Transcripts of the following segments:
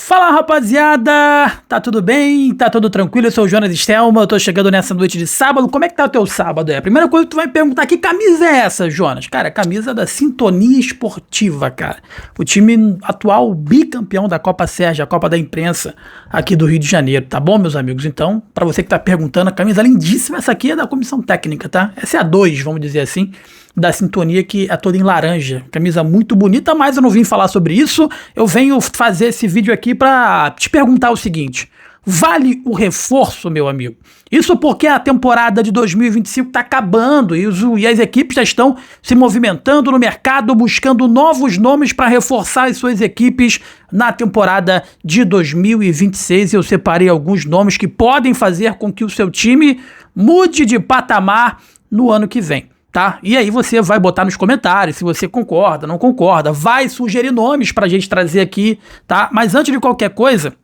Fala, rapaziada, tá tudo bem? Tá tudo tranquilo? Eu sou o Jonas Stelma, eu tô chegando nessa noite de sábado. Como é que tá o teu sábado? A primeira coisa que tu vai me perguntar, que camisa é essa, Jonas? Cara, camisa da Sintonia Esportiva, cara. O time atual bicampeão da Copa Sérgio, a Copa da Imprensa aqui do Rio de Janeiro, tá bom, meus amigos? Então, pra você que tá perguntando, a camisa lindíssima, essa aqui é da comissão técnica, tá? Essa é a 2, vamos dizer assim, da Sintonia, que é toda em laranja. Camisa muito bonita, mas eu não vim falar sobre isso. Eu venho fazer esse vídeo aqui pra te perguntar o seguinte: vale o reforço, meu amigo? Isso porque a temporada de 2025 tá acabando e as equipes já estão se movimentando no mercado, buscando novos nomes para reforçar as suas equipes na temporada de 2026. Eu separei alguns nomes que podem fazer com que o seu time mude de patamar no ano que vem. Tá? E aí você vai botar nos comentários se você concorda, não concorda, vai sugerir nomes pra gente trazer aqui, tá? Mas antes de qualquer coisa,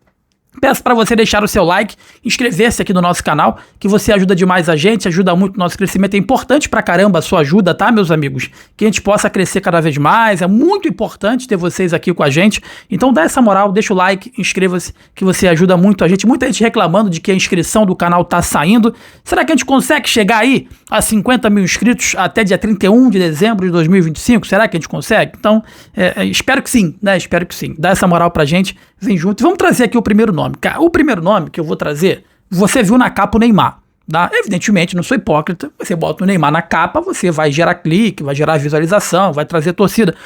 peço para você deixar o seu like, inscrever-se aqui no nosso canal, que você ajuda demais a gente, ajuda muito o nosso crescimento, é importante pra caramba a sua ajuda, tá, meus amigos? Que a gente possa crescer cada vez mais, é muito importante ter vocês aqui com a gente, então dá essa moral, deixa o like, inscreva-se, que você ajuda muito a gente. Muita gente reclamando de que a inscrição do canal tá saindo. Será que a gente consegue chegar aí a 50 mil inscritos até dia 31 de dezembro de 2025? Será que a gente consegue? Então, espero que sim, né? Espero que sim. Dá essa moral pra gente, vem junto. E vamos trazer aqui o primeiro nome. Cara, o primeiro nome que eu vou trazer, você viu na capa o Neymar, tá? Evidentemente, não sou hipócrita, você bota o Neymar na capa, você vai gerar clique, vai gerar visualização, vai trazer torcida,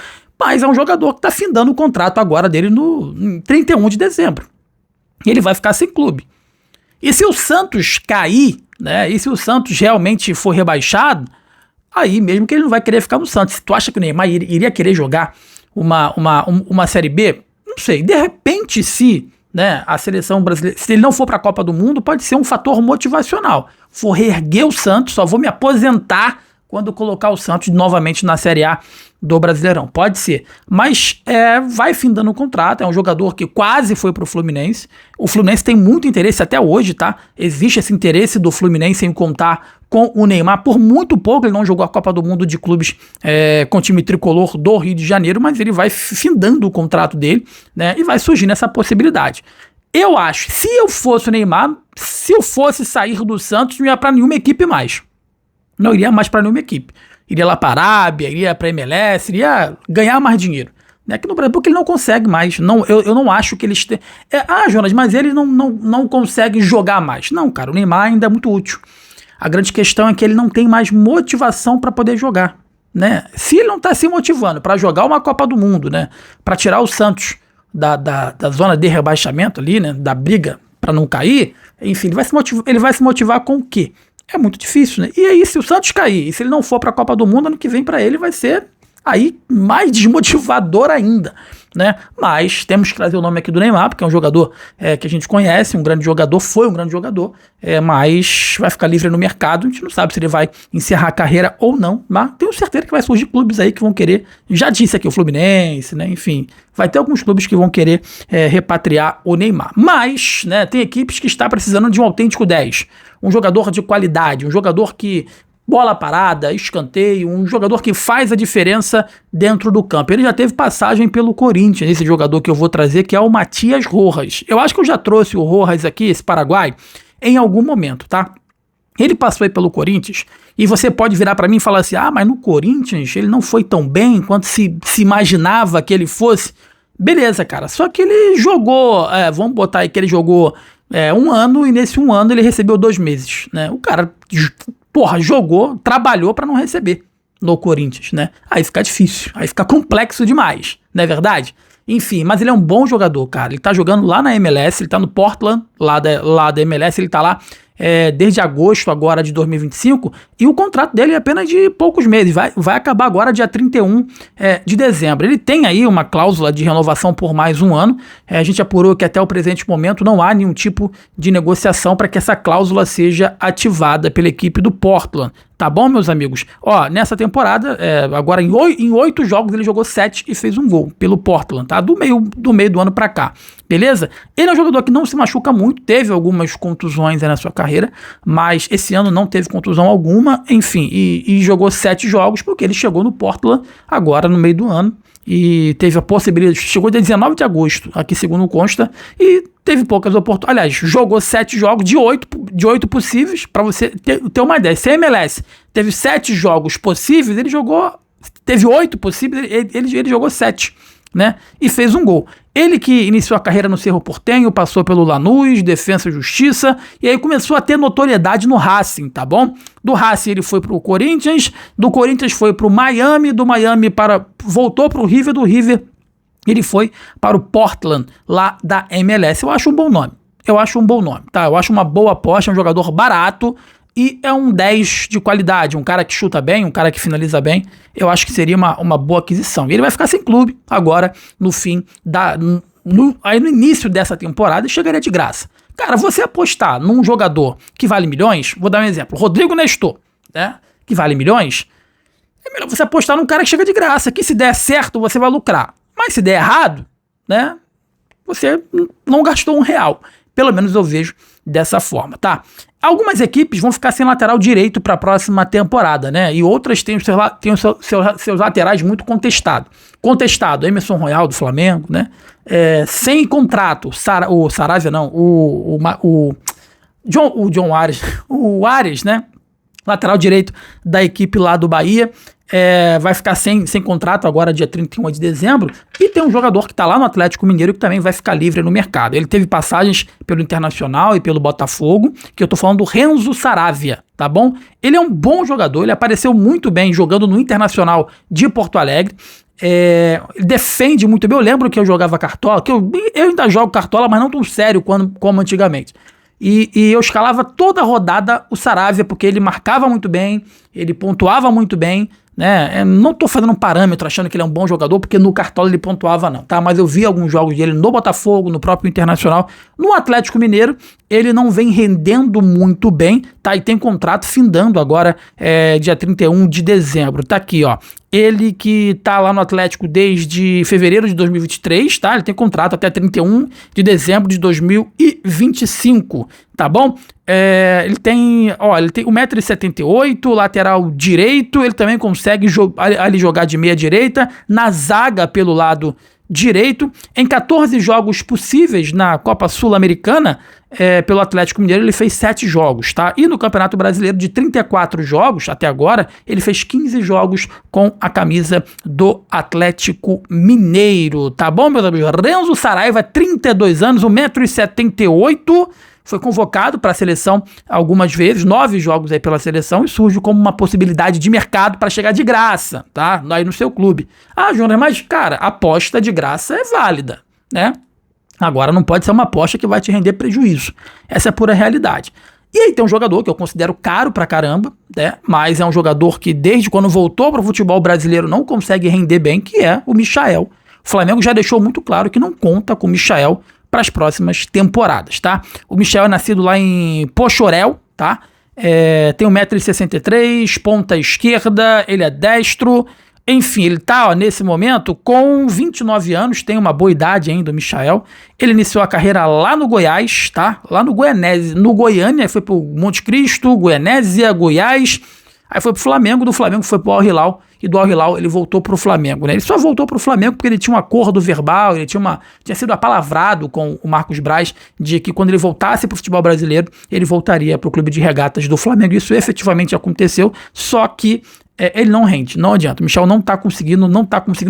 mas é um jogador que tá findando o contrato agora dele em 31 de dezembro. E ele vai ficar sem clube. E se o Santos cair, né, e se o Santos realmente for rebaixado, aí mesmo que ele não vai querer ficar no Santos. Se tu acha que o Neymar iria querer jogar uma Série B, não sei, de repente se, né, a seleção brasileira, se ele não for para a Copa do Mundo, pode ser um fator motivacional. Vou reerguer o Santos, só vou me aposentar quando colocar o Santos novamente na Série A do Brasileirão. Pode ser. Mas vai findando o contrato, é um jogador que quase foi pro Fluminense. O Fluminense tem muito interesse até hoje, tá? Existe esse interesse do Fluminense em contar com o Neymar. Por muito pouco ele não jogou a Copa do Mundo de clubes com o time tricolor do Rio de Janeiro, mas ele vai findando o contrato dele, né? E vai surgindo essa possibilidade. Eu acho, se eu fosse o Neymar, se eu fosse sair do Santos, não ia pra nenhuma equipe mais. Não iria mais para nenhuma equipe. Iria lá para a Arábia, iria para a MLS, iria ganhar mais dinheiro. Aqui no Brasil, porque ele não consegue mais. Não, eu não acho que eles têm... Jonas, mas ele não consegue jogar mais. Não, cara, o Neymar ainda é muito útil. A grande questão é que ele não tem mais motivação para poder jogar, né? Se ele não está se motivando para jogar uma Copa do Mundo, né, para tirar o Santos da zona de rebaixamento ali, né, da briga para não cair, enfim, ele vai se motivar com o quê? É muito difícil, né? E aí, se o Santos cair, e se ele não for para a Copa do Mundo, ano que vem para ele vai ser aí mais desmotivador ainda, né? Mas temos que trazer o nome aqui do Neymar, porque é um jogador que a gente conhece, um grande jogador, foi um grande jogador, mas vai ficar livre no mercado, a gente não sabe se ele vai encerrar a carreira ou não, mas tenho certeza que vai surgir clubes aí que vão querer, já disse aqui o Fluminense, né? Enfim, vai ter alguns clubes que vão querer repatriar o Neymar. Mas, né, tem equipes que estão precisando de um autêntico 10, um jogador de qualidade, um jogador que bola parada, escanteio, um jogador que faz a diferença dentro do campo. Ele já teve passagem pelo Corinthians, esse jogador que eu vou trazer, que é o Matias Rojas. Eu acho que eu já trouxe o Rojas aqui, esse paraguai, em algum momento, tá? Ele passou aí pelo Corinthians, e você pode virar pra mim e falar assim, mas no Corinthians ele não foi tão bem quanto se imaginava que ele fosse. Beleza, cara, só que ele jogou, vamos botar aí que ele jogou um ano, e nesse um ano ele recebeu 2 meses, né? O cara, jogou, trabalhou pra não receber no Corinthians, né? Aí fica difícil, aí fica complexo demais, não é verdade? Enfim, mas ele é um bom jogador, cara. Ele tá jogando lá na MLS, ele tá no Portland, lá da MLS, ele tá lá desde agosto agora de 2025, e o contrato dele é apenas de poucos meses, vai acabar agora dia 31 de dezembro. Ele tem aí uma cláusula de renovação por mais um ano, a gente apurou que até o presente momento não há nenhum tipo de negociação para que essa cláusula seja ativada pela equipe do Portland, Tá bom, meus amigos? Ó, nessa temporada, agora em 8 jogos ele jogou 7 e fez um gol pelo Portland, tá? Do meio do ano pra cá, beleza? Ele é um jogador que não se machuca muito, teve algumas contusões na sua carreira, mas esse ano não teve contusão alguma, enfim, e jogou 7 jogos porque ele chegou no Portland agora no meio do ano e teve a possibilidade, chegou dia 19 de agosto, aqui segundo consta, e teve poucas oportunidades. Aliás, jogou 7 jogos de 8 possíveis, para você ter uma ideia. Se a MLS teve 7 jogos possíveis, teve 8 possíveis, ele jogou 7, né? E fez um gol. Ele que iniciou a carreira no Cerro Porteño, passou pelo Lanús, Defensa e Justiça, e aí começou a ter notoriedade no Racing, tá bom? Do Racing ele foi pro Corinthians, do Corinthians foi pro Miami, do Miami voltou pro River, do River ele foi para o Portland, lá da MLS. Eu acho um bom nome, tá? Eu acho uma boa aposta, é um jogador barato, e é um 10 de qualidade, um cara que chuta bem, um cara que finaliza bem. Eu acho que seria uma boa aquisição. E ele vai ficar sem clube agora, no fim aí no início dessa temporada, e chegaria de graça. Cara, você apostar num jogador que vale milhões, vou dar um exemplo, Rodrigo Nestor, né? Que vale milhões, é melhor você apostar num cara que chega de graça, que se der certo, você vai lucrar. Mas se der errado, né? Você não gastou R$1. Pelo menos eu vejo dessa forma, tá? Algumas equipes vão ficar sem lateral direito para a próxima temporada, né? E outras têm seus laterais muito contestados. Contestado, Emerson Royal do Flamengo, né? Sem contrato, o Saravia não, o John Arias, o Arias, né? Lateral direito da equipe lá do Bahia. Vai ficar sem contrato agora dia 31 de dezembro, e tem um jogador que está lá no Atlético Mineiro que também vai ficar livre no mercado. Ele teve passagens pelo Internacional e pelo Botafogo, que eu tô falando do Renzo Saravia, tá bom? Ele é um bom jogador, ele apareceu muito bem jogando no Internacional de Porto Alegre, ele defende muito bem. Eu lembro que eu jogava cartola, que eu ainda jogo cartola, mas não tão sério como antigamente. E eu escalava toda a rodada o Saravia, porque ele marcava muito bem, ele pontuava muito bem, né? Não tô fazendo um parâmetro achando que ele é um bom jogador, porque no Cartola ele pontuava não, tá? Mas eu vi alguns jogos dele no Botafogo, no próprio Internacional, no Atlético Mineiro, ele não vem rendendo muito bem, tá? E tem contrato findando agora, dia 31 de dezembro, tá aqui, ó. Ele que tá lá no Atlético desde fevereiro de 2023, tá? Ele tem contrato até 31 de dezembro de 2025, tá bom? Ele tem 1,78 m, lateral direito, ele também consegue ali jogar de meia direita, na zaga pelo lado direito. Em 14 jogos possíveis na Copa Sul-Americana, pelo Atlético Mineiro, ele fez 7 jogos, tá? E no Campeonato Brasileiro, de 34 jogos até agora, ele fez 15 jogos com a camisa do Atlético Mineiro, tá bom, meus amigos? Renzo Saraiva, 32 anos, 1,78 m, foi convocado para a seleção algumas vezes, 9 jogos aí pela seleção, e surge como uma possibilidade de mercado para chegar de graça, tá? Aí no seu clube. Ah, Júnior, mas, cara, a aposta de graça é válida, né? Agora não pode ser uma aposta que vai te render prejuízo. Essa é a pura realidade. E aí tem um jogador que eu considero caro pra caramba, né? Mas é um jogador que desde quando voltou para o futebol brasileiro não consegue render bem, que é o Michael. O Flamengo já deixou muito claro que não conta com o Michael para as próximas temporadas, tá? O Michael é nascido lá em Pochorel, tá? Tem 1,63 m, ponta esquerda, ele é destro. Enfim, ele tá, nesse momento, com 29 anos, tem uma boa idade ainda, o Michael. Ele iniciou a carreira lá no Goiás, tá? Lá no Goiânia, foi pro Monte Cristo, Goianésia, Goiás. Aí foi pro Flamengo, do Flamengo foi pro Al Hilal, e do Al Hilal ele voltou pro Flamengo, né? Ele só voltou pro Flamengo porque ele tinha um acordo verbal, ele tinha sido apalavrado com o Marcos Braz de que quando ele voltasse pro futebol brasileiro, ele voltaria pro clube de regatas do Flamengo. Isso efetivamente aconteceu, só que ele não rende, não adianta. O Michel não tá conseguindo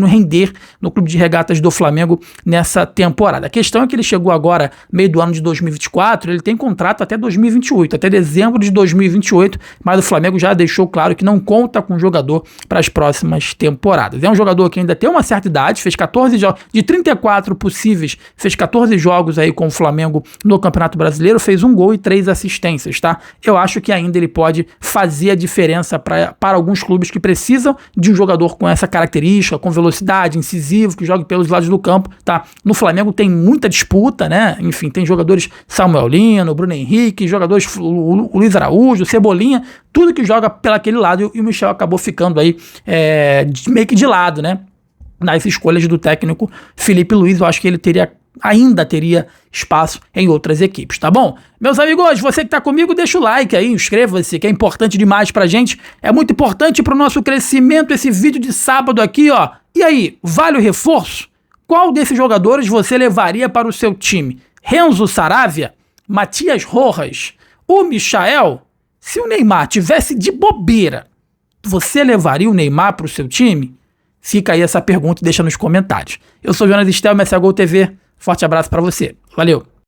render no clube de regatas do Flamengo nessa temporada. A questão é que ele chegou agora, meio do ano de 2024, ele tem contrato até 2028, até dezembro de 2028, mas o Flamengo já deixou claro que não conta com o jogador para as próximas temporadas. É um jogador que ainda tem uma certa idade, fez 14 jogos, de 34 possíveis, fez 14 jogos aí com o Flamengo no Campeonato Brasileiro, fez 1 gol e 3 assistências, tá? Eu acho que ainda ele pode fazer a diferença para alguns clubes clubes que precisam de um jogador com essa característica, com velocidade, incisivo, que jogue pelos lados do campo, tá? No Flamengo tem muita disputa, né? Enfim, tem jogadores Samuel Lino, Bruno Henrique, jogadores o Luiz Araújo, Cebolinha, tudo que joga pelaquele lado, e o Michel acabou ficando aí meio que de lado, né? Nas escolhas do técnico Felipe Luiz. Eu acho que ele ainda teria espaço em outras equipes, tá bom? Meus amigos, você que tá comigo, deixa o like aí, inscreva-se, que é importante demais pra gente, é muito importante pro nosso crescimento esse vídeo de sábado aqui, ó. E aí, vale o reforço? Qual desses jogadores você levaria para o seu time? Renzo Saravia? Matias Rojas? O Michael? Se o Neymar tivesse de bobeira, você levaria o Neymar para o seu time? Fica aí essa pergunta e deixa nos comentários. Eu sou o Jonas Stelma, essa é a Gol TV. Forte abraço para você. Valeu!